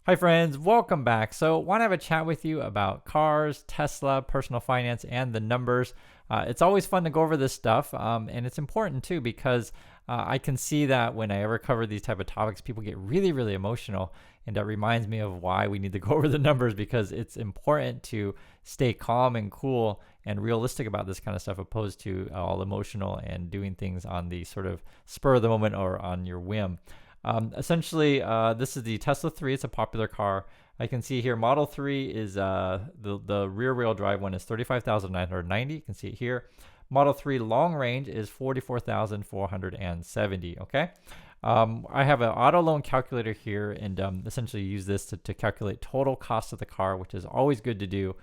Hi friends, welcome back. So want to have a chat with you about cars, Tesla, personal finance, and the numbers. It's always fun to go over this stuff, and it's important too because I can see that when I ever cover these type of topics, people get really, really emotional, and that reminds me of why we need to go over the numbers because it's important to stay calm and cool and realistic about this kind of stuff, opposed to all emotional and doing things on the sort of spur of the moment or on your whim. Essentially, this is the Tesla 3. It's a popular car. I can see here Model 3 is the rear wheel drive one is 35,990. You can see it here. Model 3 long range is 44,470. Okay. I have an auto loan calculator here and essentially use this to calculate total cost of the car, which is always good to do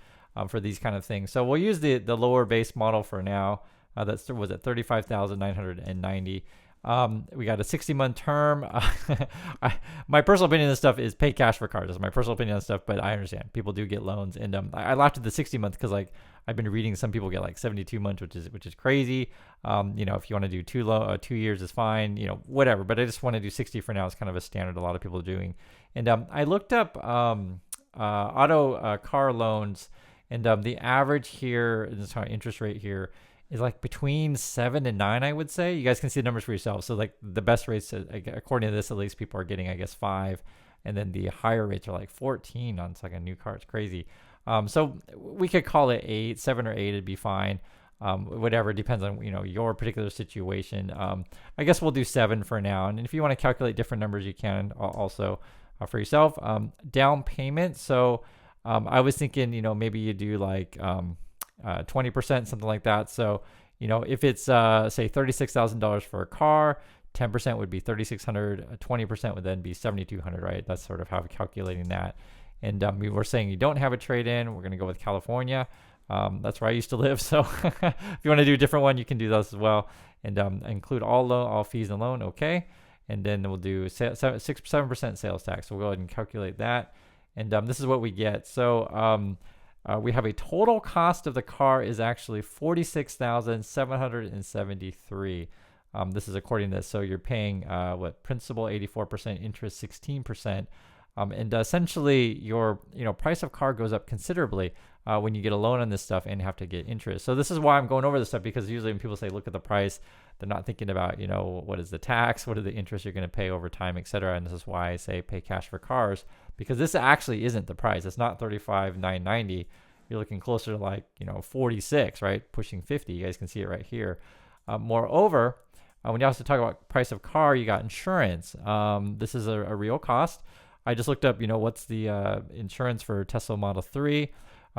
for these kind of things. So we'll use the lower base model for now. That was at 35,990. We got a 60-month term. My personal opinion on this stuff is pay cash for cars. That's my personal opinion on stuff, but I understand people do get loans, and I laughed at the 60 month because like I've been reading some people get like 72 months, which is crazy. If you want to do 2 years is fine. Whatever. But I just want to do 60 for now. It's kind of a standard a lot of people are doing. And I looked up auto car loans, and the average here, this interest rate here is like between 7 and 9, I would say. You guys can see the numbers for yourselves. So like the best rates, according to this, at least people are getting, I guess, 5. And then the higher rates are like 14 on like a new car. It's crazy. So we could call it 8, 7 or 8, it'd be fine. Whatever, it depends on, your particular situation. I guess we'll do 7 for now. And if you want to calculate different numbers, you can also for yourself. Down payment. So I was thinking, maybe you do like 20%, something like that. So, if it's say $36,000 for a car, 10% would be $3,600, 20% would then be $7,200, right? That's sort of how we're calculating that. And we were saying you don't have a trade-in. We're going to go with California. That's where I used to live. So if you want to do a different one, you can do those as well. And include all fees and loan, okay? And then we'll do 7% sales tax. So we'll go ahead and calculate that. And this is what we get. So we have a total cost of the car is actually $46,773. This is according to this. So you're paying principal 84%, interest 16%. And essentially your price of car goes up considerably when you get a loan on this stuff and have to get interest. So this is why I'm going over this stuff, because usually when people say look at the price, they're not thinking about what is the tax, what are the interest you're going to pay over time, etc. And this is why I say pay cash for cars, because this actually isn't the price. It's not 35,990. You're looking closer to like 46, right, pushing 50. You guys can see it right here. Moreover, when you also talk about price of car, you got insurance. This is a real cost. I just looked up, what's the insurance for Tesla Model 3.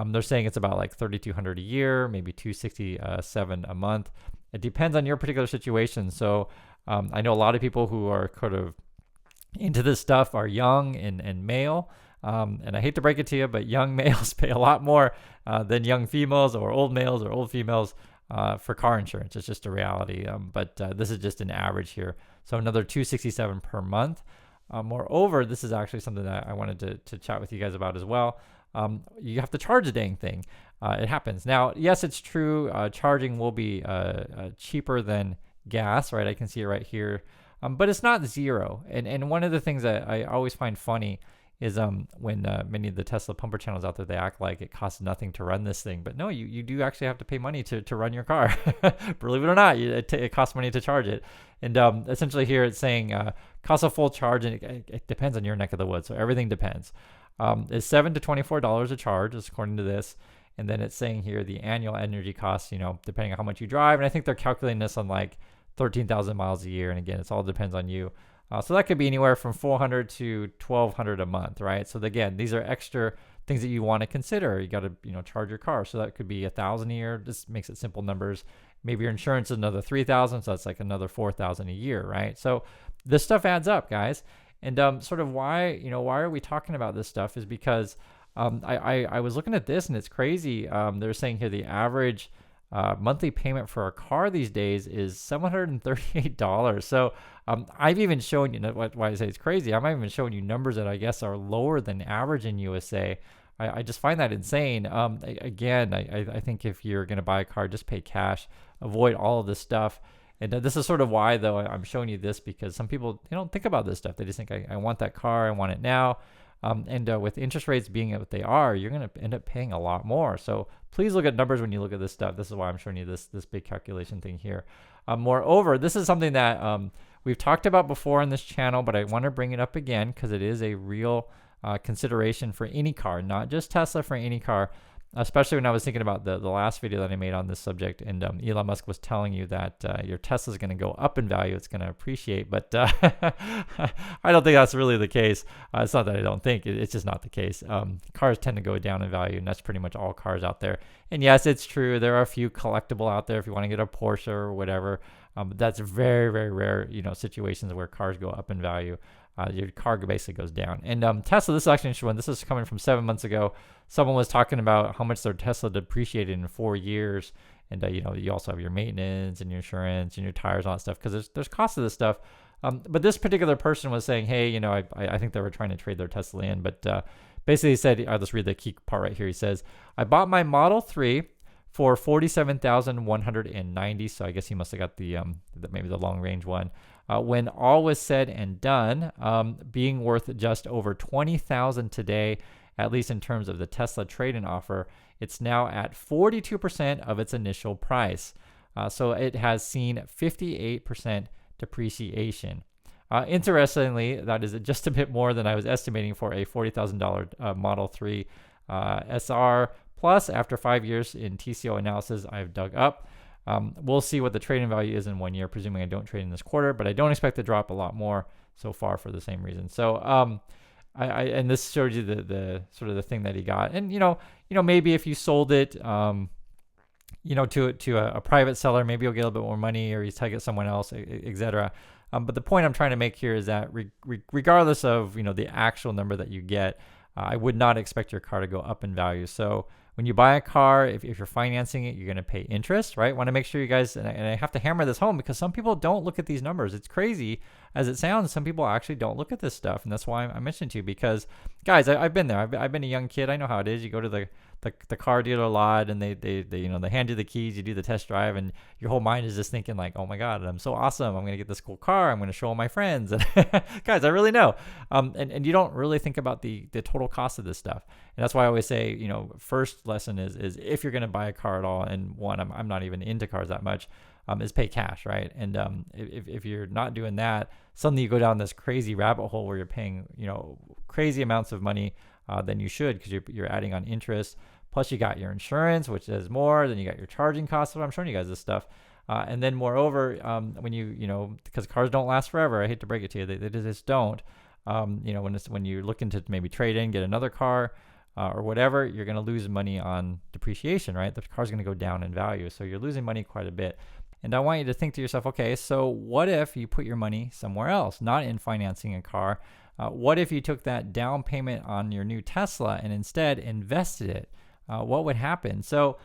They're saying it's about like $3,200 a year, maybe $267 a month. It depends on your particular situation. So I know a lot of people who are kind of into this stuff are young and male. And I hate to break it to you, but young males pay a lot more than young females or old males or old females for car insurance. It's just a reality. But this is just an average here. So another $267 per month. Moreover, this is actually something that I wanted to chat with you guys about as well. You have to charge the dang thing. It happens. Now, yes, it's true. Charging will be cheaper than gas, right? I can see it right here. But it's not zero. And one of the things that I always find funny is when many of the Tesla pumper channels out there, they act like it costs nothing to run this thing. But no, you do actually have to pay money to run your car. Believe it or not, it costs money to charge it. And essentially here it's saying cost a full charge, and it depends on your neck of the woods. So everything depends. It's $7 to $24 a charge, according to this. And then it's saying here the annual energy costs, depending on how much you drive. And I think they're calculating this on like 13,000 miles a year. And again, it all depends on you. So that could be anywhere from $400 to $1,200 a month, right? So again, these are extra things that you want to consider. You got to, charge your car. So that could be $1,000 a year. This makes it simple numbers. Maybe your insurance is another $3,000, so that's like another $4,000 a year, right? So this stuff adds up, guys. And sort of why are we talking about this stuff is because I was looking at this and it's crazy. They're saying here the average monthly payment for a car these days is $738. So I've even shown you, why I say it's crazy, I'm even showing you numbers that I guess are lower than average in USA. I just find that insane. Again, I think if you're going to buy a car, just pay cash, avoid all of this stuff. And this is sort of why, though, I'm showing you this, because some people, they don't think about this stuff. They just think, I want that car, I want it now. And with interest rates being what they are, you're going to end up paying a lot more. So please look at numbers when you look at this stuff. This is why I'm showing you this big calculation thing here. Moreover, this is something that we've talked about before on this channel, but I want to bring it up again because it is a real consideration for any car, not just Tesla, for any car. Especially when I was thinking about the last video that I made on this subject, and Elon Musk was telling you that your Tesla is going to go up in value, it's going to appreciate, but I don't think that's really the case. It's not that I don't think, it's just not the case. Cars tend to go down in value, and that's pretty much all cars out there. And yes, it's true, there are a few collectible out there if you want to get a Porsche or whatever. But that's very, very rare, situations where cars go up in value. Your car basically goes down. And Tesla, this is actually an interesting one. This is coming from 7 months ago. Someone was talking about how much their Tesla depreciated in 4 years. And, you also have your maintenance and your insurance and your tires and all that stuff because there's cost of this stuff. But this particular person was saying, hey, I think they were trying to trade their Tesla in. But basically he said, I'll just read the key part right here. He says, I bought my Model 3 for $47,190. So I guess he must have got maybe the long range one. When all was said and done, being worth just over $20,000 today, at least in terms of the Tesla trade-in offer, it's now at 42% of its initial price. So it has seen 58% depreciation. Interestingly, that is just a bit more than I was estimating for a $40,000 Model 3 SR. Plus, after 5 years in TCO analysis, I've dug up. We'll see what the trade-in value is in 1 year, presuming I don't trade in this quarter, but I don't expect to drop a lot more so far for the same reason. So, and this shows you the sort of the thing that he got. And maybe if you sold it, to a private seller, maybe you'll get a little bit more money, or you take it someone else, etc. But the point I'm trying to make here is that regardless of the actual number that you get, I would not expect your car to go up in value. So when you buy a car, if you're financing it, you're going to pay interest, right? Want to make sure you guys, and I have to hammer this home because some people don't look at these numbers. It's crazy as it sounds. Some people actually don't look at this stuff. And that's why I mentioned to you because, guys, I've been there. I've been a young kid. I know how it is. You go to the car dealer lot and they hand you the keys, you do the test drive, and your whole mind is just thinking like, oh my God, I'm so awesome. I'm going to get this cool car. I'm going to show all my friends. And guys, I really know. And you don't really think about the total cost of this stuff. And that's why I always say, first lesson is if you're going to buy a car at all, and one, I'm not even into cars that much, is pay cash, right? And if you're not doing that, suddenly you go down this crazy rabbit hole where you're paying, crazy amounts of money than you should because you're adding on interest. Plus you got your insurance, which is more. Then you got your charging costs. So I'm showing you guys this stuff. And then moreover, when because cars don't last forever. I hate to break it to you, they just don't. When you're looking to maybe trade in, get another car or whatever, you're going to lose money on depreciation, right? The car's going to go down in value. So you're losing money quite a bit. And I want you to think to yourself, okay, so what if you put your money somewhere else, not in financing a car? What if you took that down payment on your new Tesla and instead invested it? What would happen? So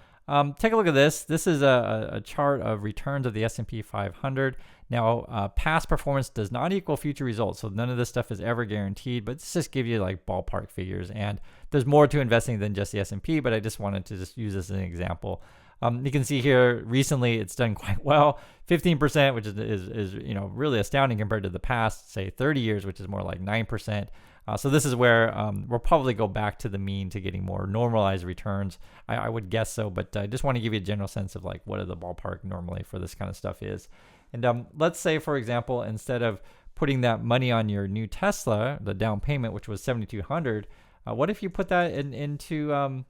take a look at this. This is a chart of returns of the S&P 500. Now, past performance does not equal future results. So none of this stuff is ever guaranteed, but this just gives you like ballpark figures. And there's more to investing than just the S&P, but I just wanted to just use this as an example. You can see here recently it's done quite well, 15%, which is really astounding compared to the past, say 30 years, which is more like 9%. So this is where we'll probably go back to the mean to getting more normalized returns. I would guess so, but I just want to give you a general sense of like what the ballpark normally for this kind of stuff is. And let's say, for example, instead of putting that money on your new Tesla, the down payment, which was $7,200, what if you put that into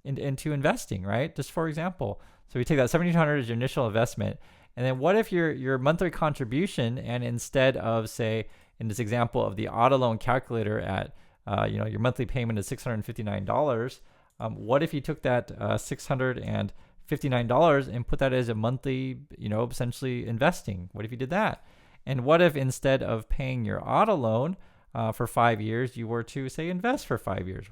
investing, right? Just for example. So you take that $7,200 as your initial investment, and then what if your monthly contribution, and instead of, say, in this example of the auto loan calculator at your monthly payment is $659, what if you took that $659 and put that as a monthly, essentially investing? What if you did that? And what if instead of paying your auto loan for 5 years, you were to, say, invest for 5 years,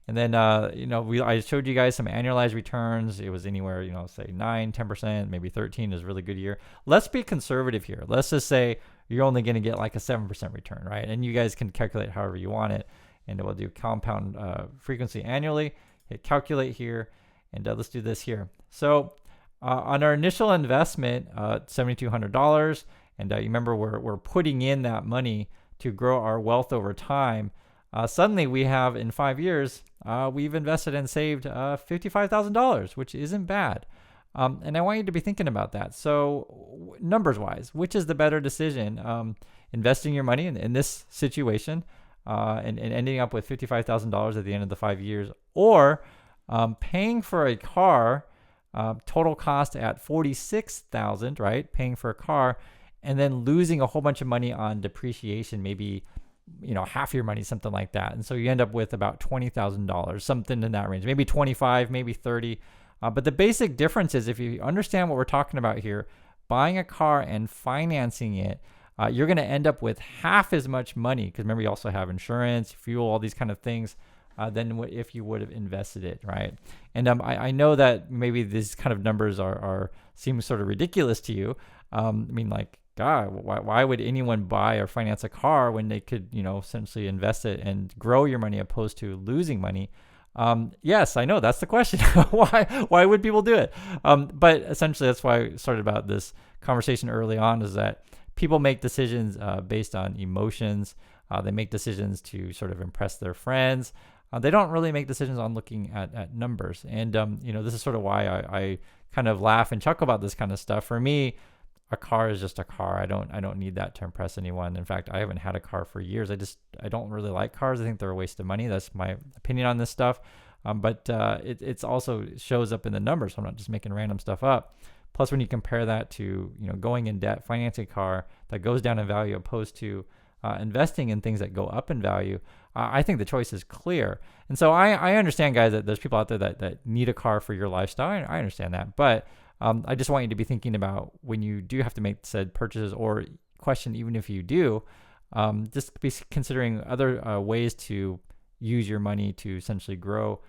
And then, I showed you guys some annualized returns. It was anywhere, say 9, 10%, maybe 13 is a really good year. Let's be conservative here. Let's just say you're only going to get like a 7% return, right? And you guys can calculate however you want it. And we'll do compound frequency annually. Hit calculate here. And let's do this here. So on our initial investment, $7,200. And you remember we're putting in that money to grow our wealth over time. suddenly we have in 5 years, we've invested and saved $55,000, which isn't bad. And I want you to be thinking about that. So, numbers wise, which is the better decision? Investing your money in this situation and ending up with $55,000 at the end of the 5 years, or paying for a car, total cost at $46,000, right? Paying for a car and then losing a whole bunch of money on depreciation, maybe half your money, something like that. And so you end up with about $20,000, something in that range, maybe 25, maybe 30. But the basic difference is, if you understand what we're talking about here, buying a car and financing it, you're going to end up with half as much money, because remember, you also have insurance, fuel, all these kind of things, than if you would have invested it, right? And I know that maybe these kind of numbers are seem sort of ridiculous to you. I mean, like, God, why would anyone buy or finance a car when they could, essentially invest it and grow your money opposed to losing money? Yes, I know that's the question. Why would people do it? But essentially, that's why I started about this conversation early on, is that people make decisions based on emotions. They make decisions to sort of impress their friends. They don't really make decisions on looking at numbers. And, this is sort of why I kind of laugh and chuckle about this kind of stuff. For me, a car is just a car. I don't need that to impress anyone. In fact, I haven't had a car for years. I don't really like cars. I think they're a waste of money. That's my opinion on this stuff. But it's also shows up in the numbers. So I'm not just making random stuff up. Plus, when you compare that to going in debt, financing a car that goes down in value opposed to investing in things that go up in value, I think the choice is clear. And so I understand, guys, that there's people out there that need a car for your lifestyle. I understand that, but I just want you to be thinking about, when you do have to make said purchases, or question, even if you do, just be considering other ways to use your money to essentially grow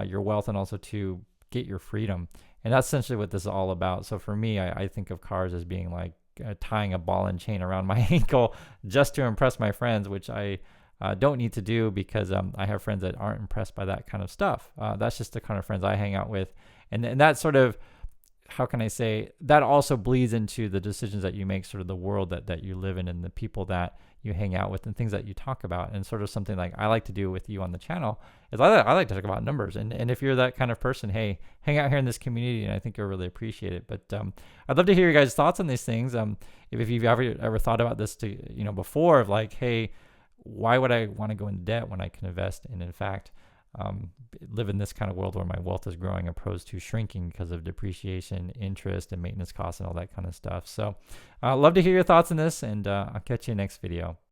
your wealth, and also to get your freedom. And that's essentially what this is all about. So for me, I think of cars as being like tying a ball and chain around my ankle just to impress my friends, which I don't need to do, because I have friends that aren't impressed by that kind of stuff. That's just the kind of friends I hang out with. And that sort of, how can I say, that also bleeds into the decisions that you make, sort of the world that you live in, and the people that you hang out with, and things that you talk about. And sort of something like I like to do with you on the channel is I like to talk about numbers. And if you're that kind of person, hey, hang out here in this community, and I think you'll really appreciate it. But I'd love to hear your guys' thoughts on these things. If you've ever thought about this before, of like, hey, why would I want to go into debt when I can invest and, in fact, live in this kind of world where my wealth is growing opposed to shrinking because of depreciation, interest, and maintenance costs, and all that kind of stuff. So I'd love to hear your thoughts on this, and I'll catch you in the next video.